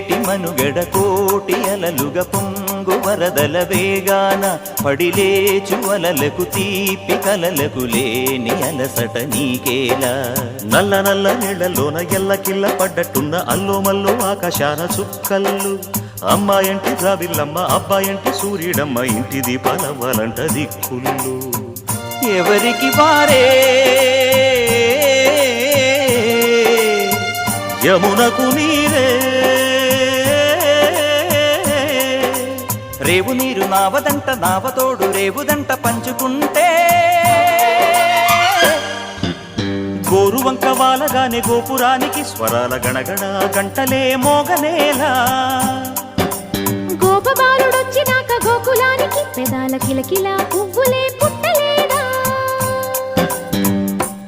ఏటి మనుగడ కోటి అలలుగా పొంగు వరదల వేగాన పడిలేచు అలలకు తీపి కలలకు లేని అలసట నీకేలా. నల్ల నల్ల నీళ్లలోన ఎల్లకిల్ల పడ్డట్టున్న అల్లో మల్లో ఆకాశాన చుక్కల్లు. అమ్మాయంటి రావిల్లమ్మ అబ్బాయంటి సూర్యుడమ్మ ఇంటి దీపాలవ్వాలంట దిక్కులు. ఎవరికి వారే యమునకు నీరే రేవు నీరు నావదంట నావతోడు రేవుదంట పంచుకుంటే. గోరువంక వాలగానే గోపురానికి స్వరాల గణగణ గంటలే మోగనేలా. గోపబాలుడొచ్చినాక గోకులానికి పెదాల కిలకిల పువ్వులే పుట్ట